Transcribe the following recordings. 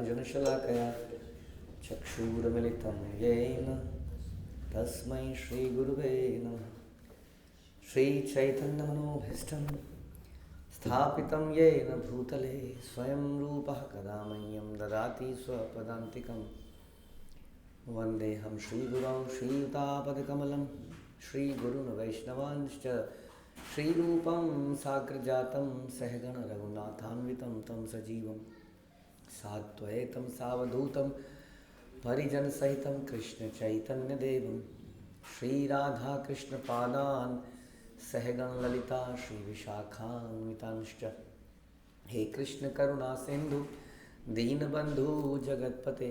ज्ञानञ्जनशलाकया चक्षुरुन्मिलितं येन तस्मै श्रीगुरुवे नमः। श्रीचैतन्यमनोभीष्टं स्थापितं येन भूतले स्वयं रूपः कदा मह्यं ददाति स्वपदान्तिकं। वन्देऽहं श्रीगुरौ श्रीयुतापदकमलं श्रीगुरुन् वैष्णवांश्च श्रीरूपं साग्रजातं सहगण रघुनाथान्वितं तं सजीवं साद्वैतं सावधूतं परिजनसहितं कृष्णचैतन्यदेवं श्रीराधाकृष्णपादान् सहगण ललिता श्रीविशाखान्वितांश्च। हे कृष्ण करुणा सिंधु दीनबंधु जगत्पते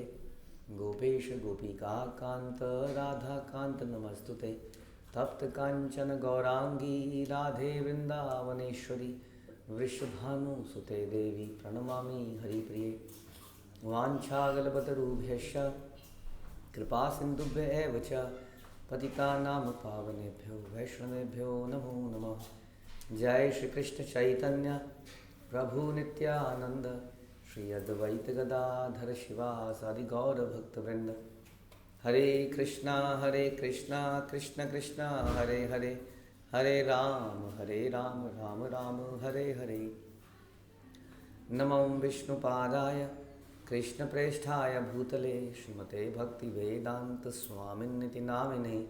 गोपेश गोपिका कांत राधा कांत नमस्तुते। तप्त कांचन गौरांगी राधे वृंदावनेश्वरी वृषभानुसुते देवी प्रणमामि हरिप्रिये। वाञ्छागलपतरुभ्यश्च कृपा सिन्धुभ्य एव च पतितानां पावनेभ्यो वैष्णवेभ्यो नमो नमः। जय श्री कृष्ण चैतन्य प्रभु नित्यानंद श्री अद्वैत गदाधर शिवासादि गौर भक्तवृंद। हरे कृष्णा कृष्ण कृष्ण हरे हरे हरे राम राम राम हरे हरे। नमो विष्णुपादाय कृष्ण प्रेष्ठाय भूतले श्रीमते भक्ति वेदांत स्वामिन्निति नामिने।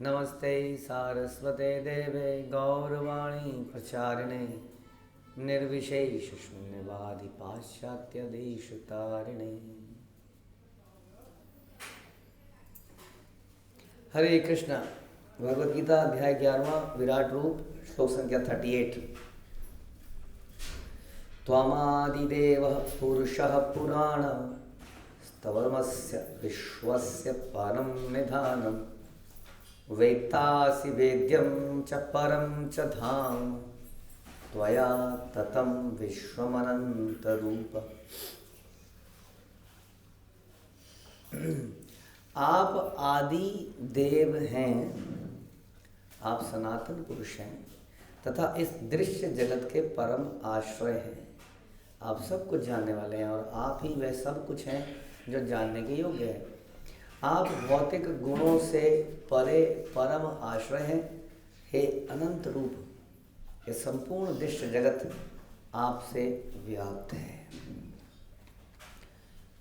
नमस्ते सारस्वते देवे गौरवाणी प्रचारिणे निर्विशेष शून्यवादी पाश्चात्य देश तारिणे। हरे कृष्णा। भगवद गीता अध्याय 11वां विराट रूप श्लोक संख्या 38। त्वमादिदेवः पुरुषः पुराणः स्तवमस्य विश्वस्य परं निधानं वेत्तासि वेद्यं च परं च धाम त्वया ततं विश्वमनन्तरूप। आप आदि देव हैं, आप सनातन पुरुष हैं तथा इस दृश्य जगत के परम आश्रय हैं। आप सब कुछ जानने वाले हैं और आप ही वह सब कुछ हैं जो जानने के योग्य है। आप भौतिक गुणों से परे परम आश्रय हैं। हे अनंत रूप, ये संपूर्ण दृश्य जगत आपसे व्याप्त है।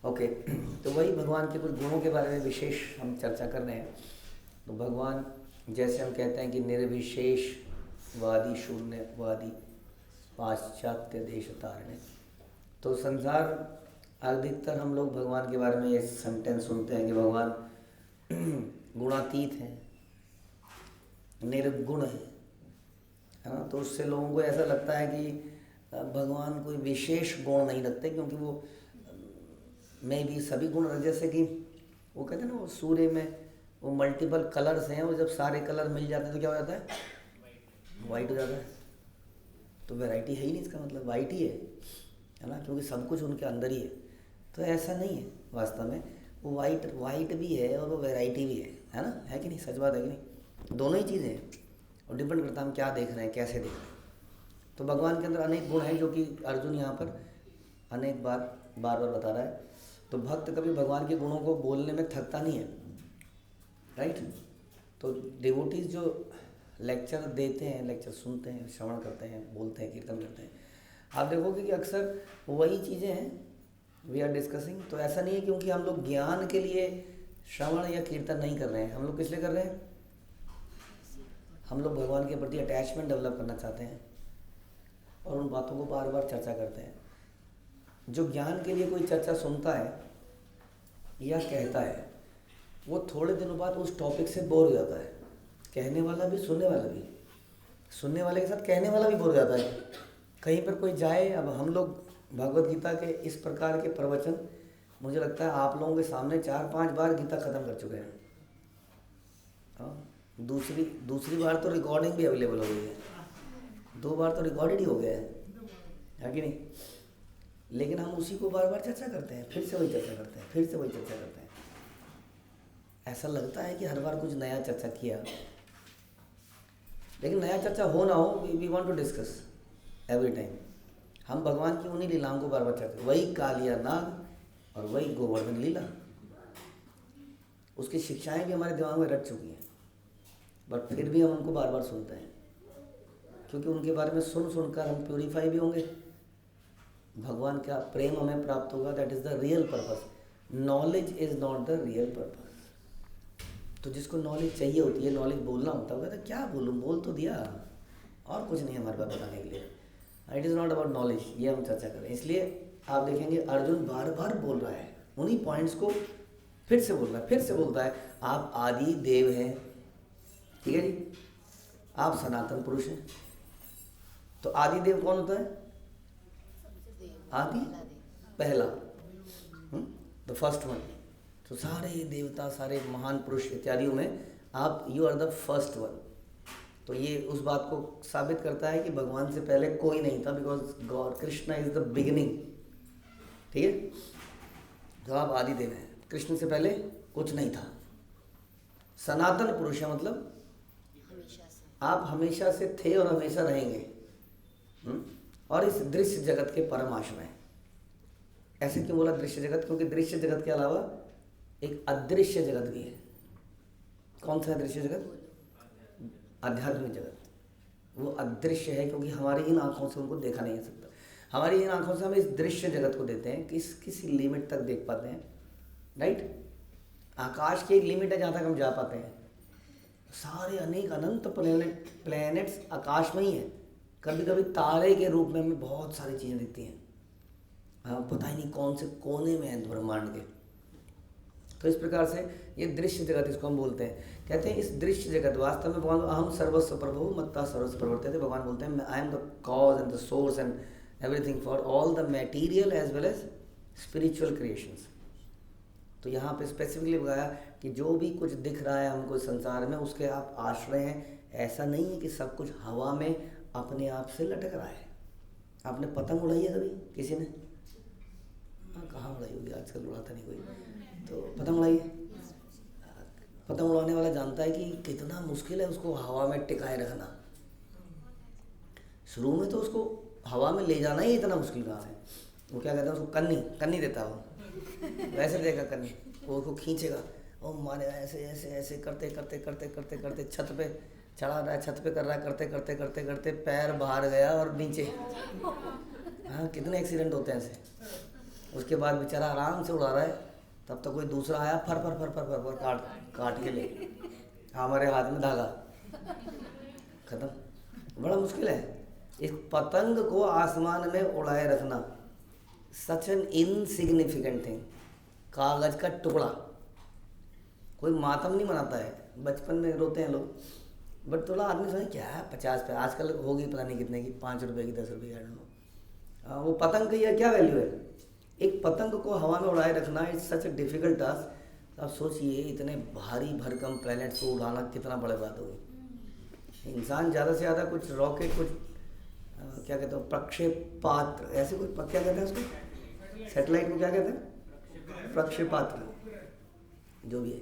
ओके, तो वही भगवान के कुछ गुणों के बारे में विशेष हम चर्चा कर रहे हैं। तो भगवान जैसे हम कहते हैं कि निर्विशेषवादी शून्यवादी पाश्चात्य देश तारिणे। तो संसार अधिकतर हम लोग भगवान के बारे में ये सेंटेंस सुनते हैं कि भगवान गुणातीत हैं, निर्गुण है ना। तो उससे लोगों को ऐसा लगता है कि भगवान कोई विशेष गुण नहीं रखते, क्योंकि वो में भी सभी गुण, जैसे कि वो कहते हैं ना, वो सूर्य में वो मल्टीपल कलर्स हैं, वो जब सारे कलर मिल जाते हैं तो क्या हो जाता है, वाइट हो जाता है। तो वैरायटी है ही नहीं, इसका मतलब वाइट ही है ना, क्योंकि सब कुछ उनके अंदर ही है। तो ऐसा नहीं है वास्तव में, वो वाइट भी है और वो वैरायटी भी है ना, है कि नहीं, सच बात है कि नहीं। दोनों ही चीज़ें हैं और डिपेंड करता है हम क्या देख रहे हैं, कैसे देख रहे हैं। तो भगवान के अंदर अनेक गुण हैं जो कि अर्जुन यहाँ पर अनेक बार बता रहा है। तो भक्त कभी भगवान के गुणों को बोलने में थकता नहीं है, राइट। तो डिवोटीज जो लेक्चर देते हैं, लेक्चर सुनते हैं, श्रवण करते हैं, बोलते हैं, कीर्तन करते हैं, आप देखोगे कि अक्सर वही चीज़ें हैं वी आर डिस्कसिंग। तो ऐसा नहीं है क्योंकि हम लोग ज्ञान के लिए श्रवण या कीर्तन नहीं कर रहे हैं। हम लोग किस लिए कर रहे हैं, हम लोग भगवान के प्रति अटैचमेंट डेवलप करना चाहते हैं और उन बातों को बार बार चर्चा करते हैं। जो ज्ञान के लिए कोई चर्चा सुनता है या कहता है, वो थोड़े दिनों बाद उस टॉपिक से बोर हो जाता है। कहने वाला भी, सुनने वाला भी, सुनने वाले के साथ कहने वाला भी बोर हो जाता है। कहीं पर कोई जाए, अब हम लोग भगवद गीता के इस प्रकार के प्रवचन, मुझे लगता है आप लोगों के सामने 4-5 बार गीता ख़त्म कर चुके हैं। हाँ, दूसरी बार तो रिकॉर्डिंग भी अवेलेबल हो गई है, 2 बार तो रिकॉर्डेड ही हो गया है कि नहीं। लेकिन हम उसी को बार बार चर्चा करते हैं, फिर से वही चर्चा करते हैं, फिर से वही चर्चा करते हैं। ऐसा लगता है कि हर बार कुछ नया चर्चा किया, लेकिन नया चर्चा हो ना हो, we want to discuss every time. हम भगवान की उन्हीं लीलाओं को बार बार चर्चा, वही कालिया नाग और वही गोवर्धन लीला, उसकी शिक्षाएं भी हमारे दिमाग में रट चुकी हैं, बट फिर भी हम उनको बार बार सुनते हैं, क्योंकि उनके बारे में सुन सुनकर हम प्यूरीफाई भी होंगे, भगवान का प्रेम हमें प्राप्त होगा। That is the real purpose. Knowledge is not the real purpose. तो जिसको नॉलेज चाहिए होती है, नॉलेज बोलना होता है, कहता क्या बोलूँ, बोल तो दिया, और कुछ नहीं है हमारे पास बताने के लिए। It is not about knowledge, ये हम चर्चा करें। इसलिए आप देखेंगे अर्जुन बार बार बोल रहा है, उन्हीं पॉइंट्स को फिर से बोल रहा है, फिर से बोलता है, आप आदि देव हैं, ठीक है जी, आप सनातन पुरुष हैं। तो आदि देव कौन होता है? आदि पहला, द फर्स्ट वन। तो सारे देवता, सारे महान पुरुष इत्यादियों में आप, you are the first one. तो ये उस बात को साबित करता है कि भगवान से पहले कोई नहीं था, because God Krishna is the beginning, ठीक है। तो आप आदि देव हैं, कृष्ण से पहले कुछ नहीं था। सनातन पुरुष है, मतलब आप हमेशा से थे और हमेशा रहेंगे, और इस दृश्य जगत के परम आश्रय। ऐसे क्यों बोला दृश्य जगत? क्योंकि दृश्य जगत के अलावा एक अदृश्य जगत भी है। कौन सा है दृश्य जगत? आध्यात्मिक जगत। वो अदृश्य है क्योंकि हमारी इन आंखों से उनको देखा नहीं जा सकता। हमारी इन आंखों से हम इस दृश्य जगत को देते हैं, किसी लिमिट तक देख पाते हैं, राइट। आकाश की एक लिमिट है जहाँ तक हम जा पाते हैं। सारे अनेक अनंत प्लैनेट्स आकाश में ही है। कभी कभी तारे के रूप में हमें बहुत सारी चीज़ें दिखती हैं, हाँ, पता ही नहीं कौन से कोने में है ब्रह्मांड के। तो इस प्रकार से ये दृश्य जगत, इसको हम बोलते हैं। कहते हैं इस दृश्य जगत वास्तव में भगवान, अहम सर्वस्व प्रभु मत्ता सर्वस्व प्रवर्तते। भगवान बोलते हैं I am the cause and the source and everything for all the material as well as spiritual creations. तो यहाँ पे स्पेसिफिकली बताया कि जो भी कुछ दिख रहा है हमको संसार में, उसके आप आश्रय हैं। ऐसा नहीं है कि सब कुछ हवा में अपने आप से लटक रहा है। आपने पतंग उड़ाई है कभी किसी ने? हाँ, कहाँ उड़ाई होगी, आजकल उड़ाता नहीं कोई। तो पतंग उड़ाई है। पतंग उड़ाने वाला जानता है कि कितना मुश्किल है उसको हवा में टिकाए रखना। शुरू में तो उसको हवा में ले जाना ही इतना मुश्किल कहाँ है। वो क्या कहता है, उसको कन्नी देता हो, वैसे देगा कन्नी, वो उसको खींचेगा और मारेगा, ऐसे ऐसे ऐसे करते करते करते करते करते छत पे चढ़ा रहा है, छत पे कर रहा है, करते करते करते करते पैर बाहर गया और नीचे। हाँ, कितने एक्सीडेंट होते हैं ऐसे। उसके बाद बेचारा आराम से उड़ा रहा है, तब तक कोई दूसरा आया, फर फर फर फर फर फर काट के ले, हमारे हाथ में धागा, खत्म। बड़ा मुश्किल है इस पतंग को आसमान में उड़ाए रखना। Such an insignificant thing. कागज का टुकड़ा। कोई मातम नहीं मनाता है, बचपन में रोते हैं लोग, बट थोड़ा आदमी सोचे क्या है 50 पे, आजकल होगी पता नहीं कितने की, 5 रुपए की, 10 रुपए की, आई डोंट नो। वो पतंग की क्या वैल्यू है? एक पतंग को हवा में उड़ाए रखना it's such a difficult task. आप सोचिए इतने भारी भरकम प्लैनेट्स को उड़ाना कितना बड़ी बात होगी। इंसान ज़्यादा से ज़्यादा कुछ रॉकेट, कुछ क्या कहते हैं, प्रक्षेपात्र, ऐसे कुछ क्या कहते हैं उसको, सेटेलाइट को क्या कहते हैं, प्रक्षेपात्र, जो भी है,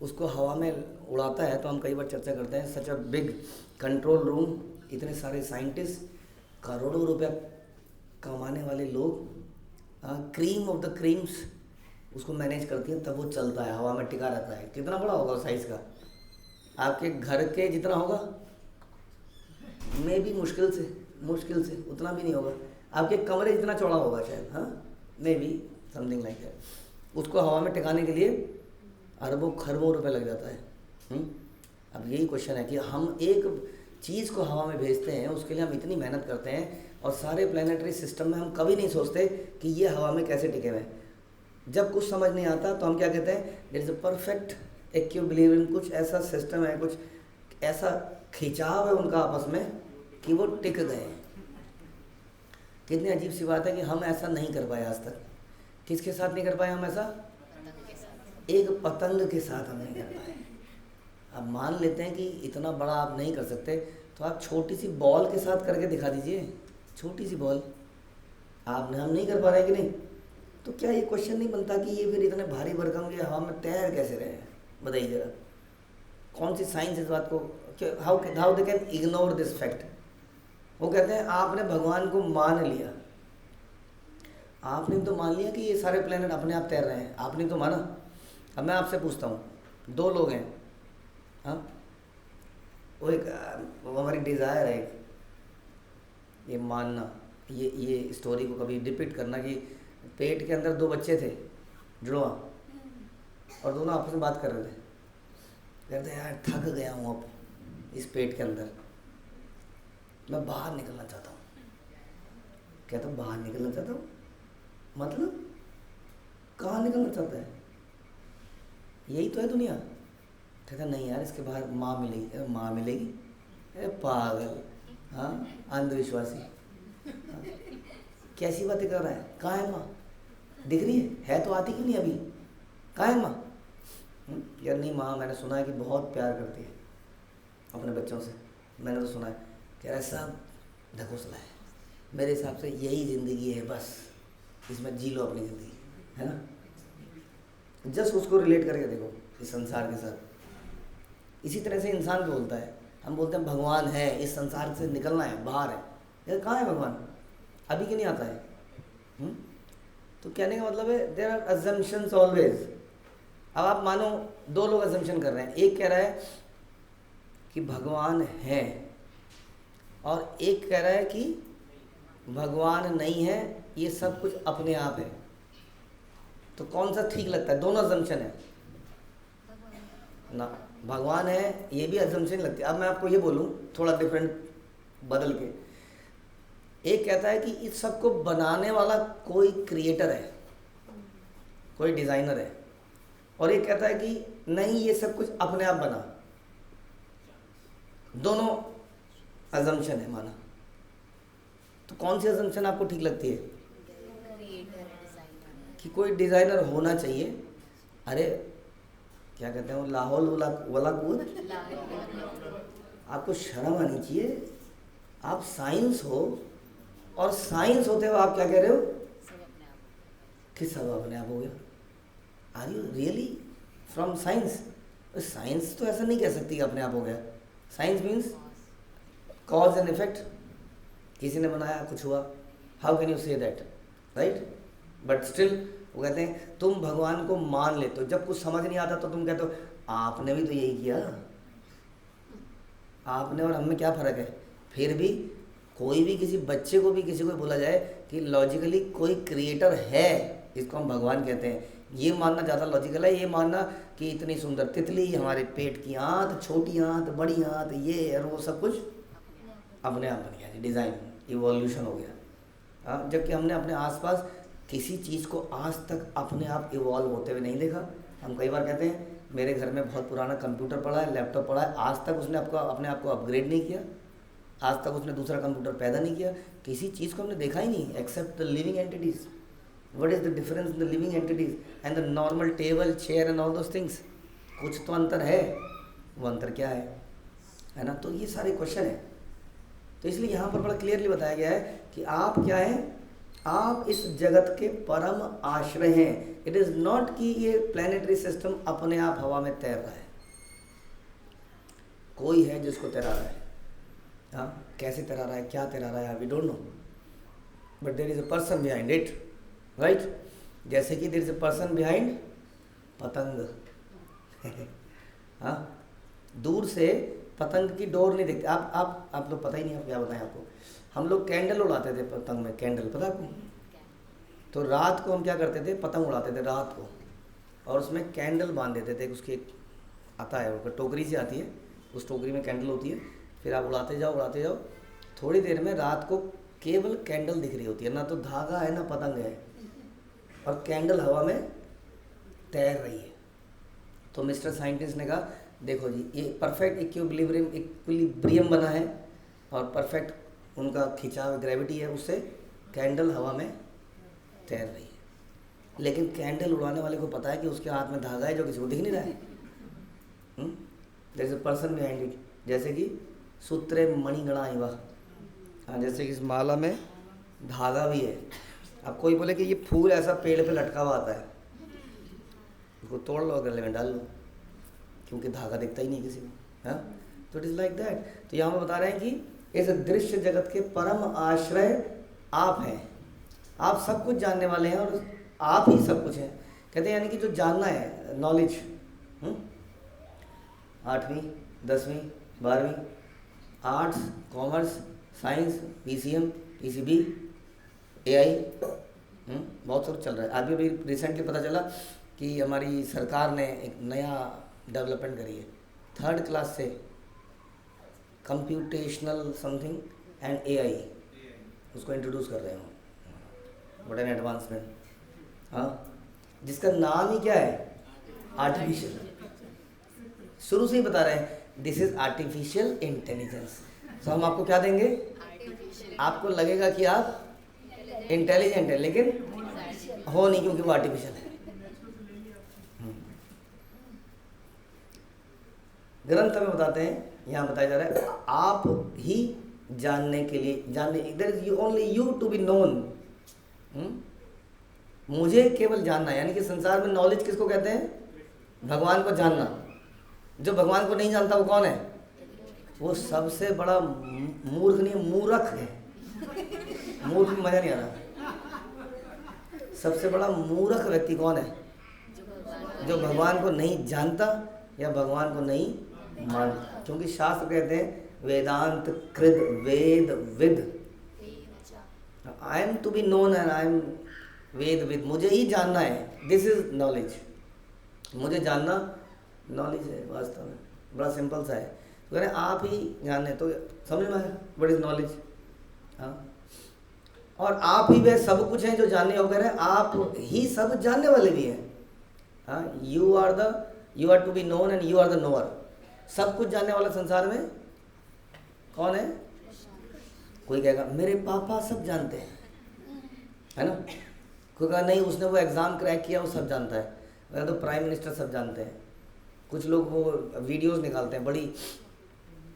उसको हवा में उड़ाता है। तो हम कई बार चर्चा करते हैं, सच अ बिग कंट्रोल रूम, इतने सारे साइंटिस्ट, करोड़ों रुपया कमाने वाले लोग, क्रीम ऑफ द क्रीम्स उसको मैनेज करती हैं, तब वो चलता है, हवा में टिका रहता है। कितना बड़ा होगा साइज़ का? आपके घर के जितना होगा, मे भी मुश्किल से उतना भी नहीं होगा। आपके कमरे जितना चौड़ा होगा शायद, हाँ, may be something like that. उसको हवा में टिकाने के लिए अरबों खरबों रुपए लग जाता है। अब यही क्वेश्चन है कि हम एक चीज़ को हवा में भेजते हैं, उसके लिए हम इतनी मेहनत करते हैं, और सारे प्लानिटरी सिस्टम में हम कभी नहीं सोचते कि ये हवा में कैसे टिके हुए हैं। जब कुछ समझ नहीं आता तो हम क्या कहते हैं, there is a perfect equilibrium, कुछ ऐसा सिस्टम है, कुछ ऐसा खिंचाव है उनका आपस में कि वो टिक गए हैं। कितनी अजीब सी बात है कि हम ऐसा नहीं कर पाए आज तक। किसके साथ नहीं कर पाए हम ऐसा? एक पतंग के साथ हम नहीं कर पाए। अब मान लेते हैं कि इतना बड़ा आप नहीं कर सकते, तो आप छोटी सी बॉल के साथ करके दिखा दीजिए, छोटी सी बॉल। हम नहीं कर पा रहे कि नहीं, तो क्या ये क्वेश्चन नहीं बनता कि ये फिर इतने भारी भरकम ये हवा में तैर कैसे रहे हैं? बताइए जरा, कौन सी साइंस इस बात को, how they can ignore this fact. वो कहते हैं आपने भगवान को मान लिया, आपने तो मान लिया कि ये सारे प्लेनेट अपने आप तैर रहे हैं, आपने तो माना। अब मैं आपसे पूछता हूँ, दो लोग हैं, हाँ, वो हमारी डिज़ायर है ये मानना, ये स्टोरी को कभी डिपिक्ट करना कि पेट के अंदर दो बच्चे थे जुड़वा, और दोनों आपस में बात कर रहे थे, कहते यार थक गया हूँ अब इस पेट के अंदर, मैं बाहर निकलना चाहता हूँ। कहता हूँ बाहर निकलना चाहता हूँ, मतलब कहाँ निकलना चाहता है, यही तो है दुनिया। कहता नहीं यार, इसके बाहर माँ मिलेगी। अरे माँ मिलेगी, अरे पागल, हाँ अंधविश्वासी, हाँ? कैसी बातें कर रहा है, कहाँ है माँ, दिख रही है तो आती क्यों नहीं अभी, कहाँ है माँ? यार नहीं, माँ मैंने सुना है कि बहुत प्यार करती है अपने बच्चों से, मैंने तो सुना है। कह रहा है सब ढकोसला है, मेरे हिसाब से यही ज़िंदगी है, बस इसमें जी लो अपनी ज़िंदगी, है ना। जस्ट उसको रिलेट करके देखो इस संसार के साथ। इसी तरह से इंसान भी बोलता है, हम बोलते हैं भगवान है, इस संसार से निकलना है, बाहर है। यार कहाँ है भगवान, अभी क्यों नहीं आता है? तो कहने का मतलब है देयर आर अजम्पशंस ऑलवेज। अब आप मानो दो लोग अजम्पशन कर रहे हैं, एक कह रहा है कि भगवान है और एक कह रहा है कि भगवान नहीं है, ये सब कुछ अपने आप है। तो कौन सा ठीक लगता है? दोनों अजम्पशन है ना, भगवान है ये भी अजम्पशन लगती है। अब मैं आपको ये बोलूँ थोड़ा डिफरेंट बदल के, एक कहता है कि इस सब को बनाने वाला कोई क्रिएटर है, कोई डिज़ाइनर है, और एक कहता है कि नहीं ये सब कुछ अपने आप बना। दोनों अजम्पशन है माना, तो कौन सी अजम्पशन आपको ठीक लगती है? कि कोई डिज़ाइनर होना चाहिए। अरे क्या कहते हैं वो, लाहौल वाला कूद, आपको शर्म आनी चाहिए। आप साइंस हो, और साइंस होते हुए आप क्या कह रहे हो कि सब अपने आप हो गया। Are you really from science? Science तो ऐसा नहीं कह सकती कि अपने आप हो गया। Science means cause and effect, किसी ने बनाया कुछ हुआ, how can you say that, right? But still वो कहते हैं तुम भगवान को मान लेते हो, जब कुछ समझ नहीं आता तो तुम कहते हो आपने भी तो यही किया, आपने और हम में क्या फ़र्क है। फिर भी कोई भी किसी बच्चे को भी किसी को बोला जाए कि लॉजिकली कोई क्रिएटर है, इसको हम भगवान कहते हैं, ये मानना ज़्यादा लॉजिकल है। ये मानना कि इतनी सुंदर तितली, हमारे पेट की आंत, छोटी आंत, बड़ी आंत, ये और वो सब कुछ अपने आप बन गया, डिज़ाइन, इवोल्यूशन हो गया। हाँ, जबकि हमने अपने आसपास किसी चीज़ को आज तक अपने आप इवॉल्व होते हुए नहीं देखा। हम कई बार कहते हैं मेरे घर में बहुत पुराना कंप्यूटर पड़ा है, लैपटॉप पड़ा है, आज तक उसने अपने आप को अपग्रेड नहीं किया, आज तक उसने दूसरा कंप्यूटर पैदा नहीं किया। किसी चीज़ को हमने देखा ही नहीं except the living entities. What is the difference in the living entities and the normal table, chair and all those things? कुछ तो अंतर है, वो अंतर क्या है ना? तो ये सारे क्वेश्चन हैं। तो इसलिए यहाँ पर बड़ा क्लियरली बताया गया है कि आप क्या हैं, आप इस जगत के परम आश्रय हैं। इट इज़ नॉट कि ये प्लैनेटरी सिस्टम अपने आप हवा में तैर रहा है, कोई है जिसको तैरा रहा है। हाँ, कैसे तैरा रहा है, क्या तैरा रहा है, we don't know, but there is a person behind it, right? जैसे कि there is a person behind पतंग। हाँ, दूर से पतंग की डोर नहीं देखते आप लोग, पता ही नहीं, आप क्या बताएं आपको। हम लोग कैंडल उड़ाते थे पतंग में, कैंडल पता आपको? तो रात को हम क्या करते थे, पतंग उड़ाते थे रात को, और उसमें कैंडल बांध देते थे। उसकी एक आता है, वो टोकरी से आती है, उस टोकरी में कैंडल होती है, फिर आप उड़ाते जाओ, थोड़ी देर में रात को केवल कैंडल दिख रही होती है, ना तो धागा है ना पतंग है, और कैंडल हवा में तैर रही है। तो मिस्टर साइंटिस्ट ने कहा देखो जी, ये परफेक्ट इक्विलिब्रियम बना है, और परफेक्ट उनका खिंचाव, ग्रेविटी है, उससे कैंडल हवा में तैर रही है। लेकिन कैंडल उड़ाने वाले को पता है कि उसके हाथ में धागा है जो किसी को दिख नहीं रहा है। There is a person behind it, जैसे कि सूत्रे मणिगणा इवा, हाँ, जैसे कि इस माला में धागा भी है। अब कोई बोले कि ये फूल ऐसा पेड़ पे लटका हुआ आता है, उसको तोड़ लो, गले में डाल लो, क्योंकि धागा दिखता ही नहीं किसी को। हाँ, तो इट इज़ लाइक दैट। तो यहाँ पर बता रहे हैं कि इस दृश्य जगत के परम आश्रय आप हैं, आप सब कुछ जानने वाले हैं और आप ही सब कुछ हैं। कहते हैं यानी कि जो जानना है, नॉलेज, 8वीं 10वीं 12वीं, arts, commerce, science, PCM, PCB, AI, बहुत सब चल रहा है। अभी रिसेंटली पता चला कि हमारी सरकार ने एक नया डेवलपमेंट करी है, 3rd क्लास से कंप्यूटेशनल समथिंग एंड AI उसको इंट्रोड्यूस कर रहे हो। What an advancement. हाँ, जिसका नाम ही क्या है, आर्टिफिशियल। शुरू से ही बता रहे हैं दिस इज आर्टिफिशियल इंटेलिजेंस। तो हम आपको क्या देंगे, आपको लगेगा कि आप इंटेलिजेंट है लेकिन हो नहीं, क्योंकि वो आर्टिफिशियल है। ग्रंथ हमें बताते हैं, यहाँ बताया जा रहा है आप ही जानने के लिए, जानने, इधर is only you to be known. मुझे केवल जानना, यानी कि संसार में नॉलेज किसको कहते हैं, भगवान को जानना। जो भगवान को नहीं जानता वो कौन है, वो सबसे बड़ा मूर्ख, नहीं मूर्ख है। मूर्ख में मजा नहीं आ रहा। सबसे बड़ा मूर्ख व्यक्ति कौन है, जो भगवान को नहीं जानता या भगवान को नहीं मानता। क्योंकि शास्त्र कहते हैं वेदांत कृत वेद विद, I am to be known and I am वेद विद। मुझे ही जानना है, दिस इज नॉलेज। मुझे जानना नॉलेज है वास्तव में, बड़ा सिंपल सा है। तो कह रहे हैं आप ही जानने, तो समझ में आया व्हाट इज नॉलेज। हाँ, और आप ही वह सब कुछ हैं जो जानने हो। कह रहे हैं आप ही सब जानने वाले भी हैं। हाँ, you are to be known and you are the knower. सब कुछ जानने वाला संसार में कौन है। कोई कहेगा मेरे पापा सब जानते हैं, है ना। कोई कहा नहीं उसने वो एग्ज़ाम क्रैक किया, वो सब जानता है। वह तो प्राइम मिनिस्टर सब जानते हैं। कुछ लोग वो वीडियोस निकालते हैं, बड़ी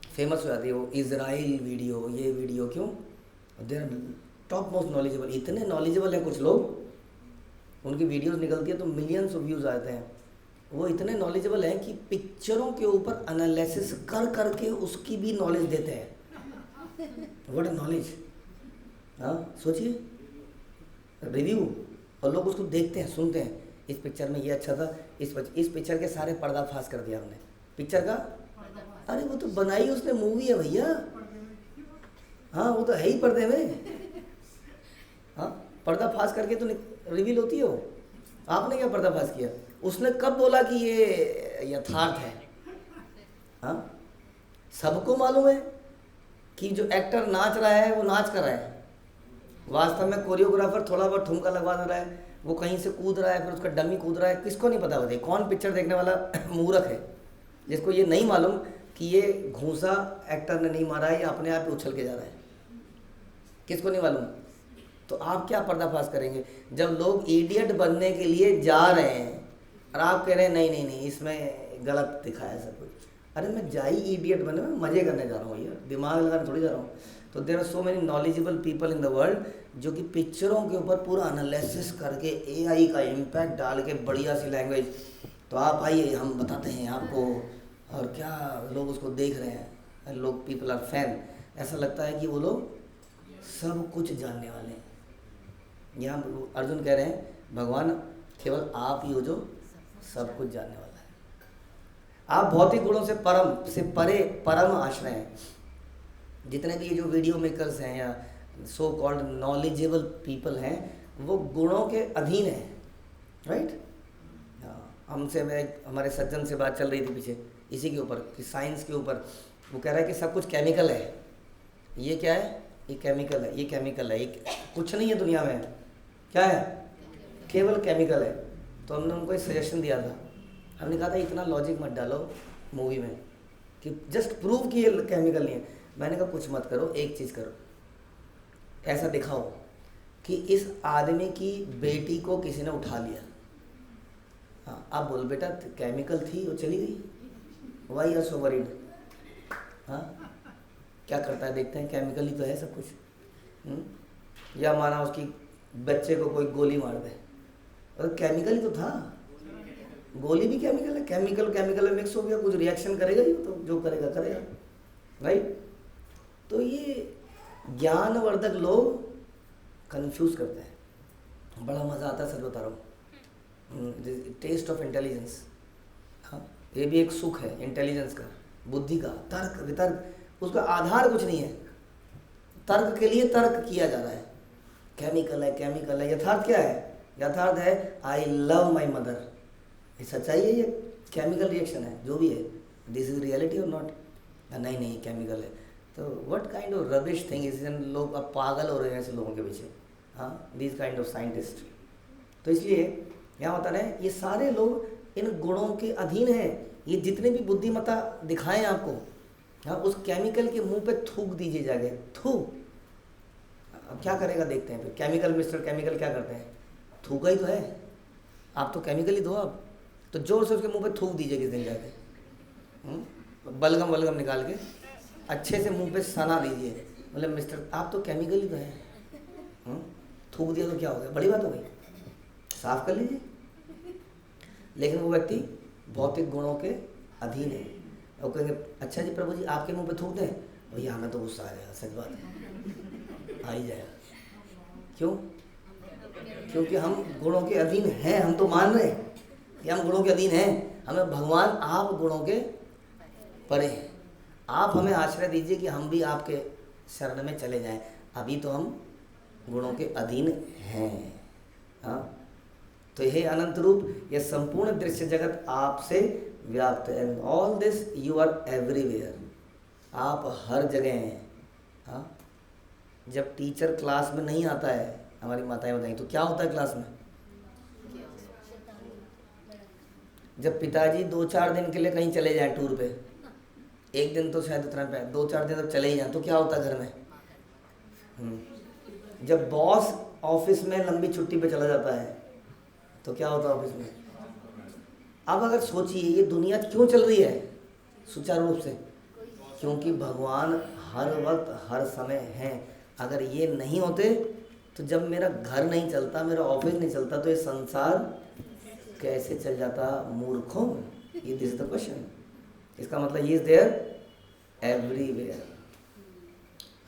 फेमस हो जाती है वो इजराइल वीडियो, ये वीडियो। क्यों, they are topmost knowledgeable. इतने नॉलेजेबल है कुछ लोग, उनकी वीडियोस निकलती है तो मिलियंस ऑफ व्यूज़ आते हैं। वो इतने नॉलेजेबल हैं कि पिक्चरों के ऊपर एनालिसिस कर करके उसकी भी नॉलेज देते हैं। What is knowledge. हाँ, सोचिए, रिव्यू, और लोग उसको देखते हैं, सुनते हैं। इस पिक्चर में ये अच्छा था, इस पिक्चर के सारे पर्दाफाश कर दिया हमने पिक्चर का। अरे वो तो बनाई उसने मूवी है भैया। हाँ, वो तो है ही पर्दे में। हाँ, पर्दाफाश करके तो रिवील होती है वो। आपने क्या पर्दाफाश किया, उसने कब बोला कि ये यथार्थ है। हाँ, सबको मालूम है कि जो एक्टर नाच रहा है वो नाच कर रहा है, वास्तव में कोरियोग्राफर थोड़ा बहुत ठुमका लगवा दे रहा है, वो कहीं से कूद रहा है, फिर उसका डमी कूद रहा है। किसको नहीं पता बताइए, कौन पिक्चर देखने वाला मूर्ख है जिसको ये नहीं मालूम कि ये घूंसा एक्टर ने नहीं मारा है, ये अपने आप ही उछल के जा रहा है। किसको नहीं मालूम। तो आप क्या पर्दाफाश करेंगे जब लोग इडियट बनने के लिए जा रहे हैं और आप कह रहे हैं नहीं नहीं नहीं इसमें गलत दिखाया सब कुछ। अरे मैं जाई इडियट बनने में मज़े करने जा रहा हूँ यार, दिमाग लगाने थोड़ी जा रहा हूँ। तो there are so many knowledgeable people in the world जो कि पिक्चरों के ऊपर पूरा एनालिसिस करके AI का इम्पैक्ट डाल के बढ़िया सी लैंग्वेज। तो आप आइए, हम बताते हैं आपको। और क्या लोग उसको देख रहे हैं, लोग पीपल आर फैन। ऐसा लगता है कि वो लोग सब कुछ जानने वाले हैं। यहाँ अर्जुन कह रहे हैं भगवान केवल आप ही हो जो सब कुछ जानने वाला है। आप भौतिक गुणों से परे परम आश्रय हैं। जितने भी ये जो वीडियो मेकर्स हैं या सो कॉल्ड नॉलेजेबल पीपल हैं, वो गुणों के अधीन हैं, राइट। हमसे हमारे सज्जन से बात चल रही थी पीछे इसी के ऊपर कि साइंस के ऊपर वो कह रहा है कि सब कुछ केमिकल है। ये क्या है, ये केमिकल है, ये केमिकल है, ये कुछ नहीं है दुनिया में। क्या है, केवल केमिकल है। तो हमने उनको एक सजेशन दिया था, हमने कहा था इतना लॉजिक मत डालो मूवी में कि जस्ट प्रूव कि ये केमिकल नहीं है। मैंने कहा कुछ मत करो, एक चीज़ करो, ऐसा दिखाओ कि इस आदमी की बेटी को किसी ने उठा लिया। हाँ, आप बोल बेटा केमिकल थी वो चली गई, वाई आर सो वरीड। हाँ, क्या करता है देखते हैं, केमिकल ही तो है सब कुछ। या माना उसकी बच्चे को कोई गोली मार दे, और केमिकल ही तो था, गोली भी केमिकल है। केमिकल में मिक्स हो गया, कुछ रिएक्शन करेगा ही, तो जो करेगा करेगा, राइट। तो ये ज्ञानवर्धक लोग कंफ्यूज करते हैं। बड़ा मज़ा आता है, सच बता रहा हूँ। Test of intelligence. हाँ, ये भी एक सुख है इंटेलिजेंस का, बुद्धि का, तर्क वितर्क। उसका आधार कुछ नहीं है, तर्क के लिए तर्क किया जा रहा है। केमिकल है, केमिकल है। यथार्थ क्या है? यथार्थ है आई लव माई मदर। ये सच्चाई है, ये केमिकल रिएक्शन है, जो भी है। दिस इज रियलिटी और नॉट? नहीं नहीं, केमिकल है। तो what kind of rubbish thing is. लोग अब पागल हो रहे हैं ऐसे लोगों के पीछे। हाँ, दिस काइंड ऑफ साइंटिस्ट। तो इसलिए क्या होता है, ये सारे लोग इन गुणों के अधीन हैं। ये जितने भी बुद्धिमत्ता दिखाएं आपको, हाँ, उस केमिकल के मुंह पे थूक दीजिए जाके, थू। अब क्या करेगा देखते हैं फिर। केमिकल मिस्टर केमिकल क्या करते हैं? थूका ही तो है। आप तो केमिकल ही दो आप तो, जोर से उसके मुंह पे थूक दीजिए किस दिन जाके, बलगम वलगम निकाल के अच्छे से मुंह पे सना दीजिए, मतलब मिस्टर आप तो केमिकल ही तो है। थूक दिया तो क्या हो गया, बड़ी बात हो गई, साफ कर लीजिए। लेकिन वो व्यक्ति भौतिक गुणों के अधीन है। वो कहेंगे अच्छा जी प्रभु जी आपके मुंह पे थूक दें, भैया हमें तो गुस्सा आ जाएगा, सच बात है, आ ही जाएगा। क्यों? क्योंकि हम गुणों के अधीन हैं। हम तो मान रहे हैं कि हम गुणों के अधीन हैं। हमें भगवान आप गुणों के परे हैं। आप हमें आश्रय दीजिए कि हम भी आपके शरण में चले जाएं। अभी तो हम गुणों के अधीन हैं। हाँ, तो यही अनंत रूप, यह संपूर्ण दृश्य जगत आपसे व्याप्त है। And all this you are everywhere. आप हर जगह हैं। हाँ, जब टीचर क्लास में नहीं आता है, हमारी माताएं बताएं, तो क्या होता है क्लास में? जब पिताजी 2-4 दिन के लिए कहीं चले जाएं टूर पे, एक दिन तो शायद उतना पे, 2-4 दिन तक चले ही जाएं, तो क्या होता है घर में? जब बॉस ऑफिस में लंबी छुट्टी पे चला जाता है, तो क्या होता है ऑफिस में? अब अगर सोचिए ये दुनिया क्यों चल रही है सुचारू रूप से? क्योंकि भगवान हर वक्त हर समय हैं। अगर ये नहीं होते तो जब मेरा घर नहीं चलता, मेरा ऑफिस नहीं चलता, तो ये संसार कैसे चल जाता मूर्खों? ये दिस इज द क्वेश्चन। इसका मतलब ही इज देयर एवरीवेयर।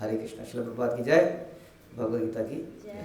हरे कृष्णा। श्रील प्रभुपाद की जय। भगवद गीता की जय।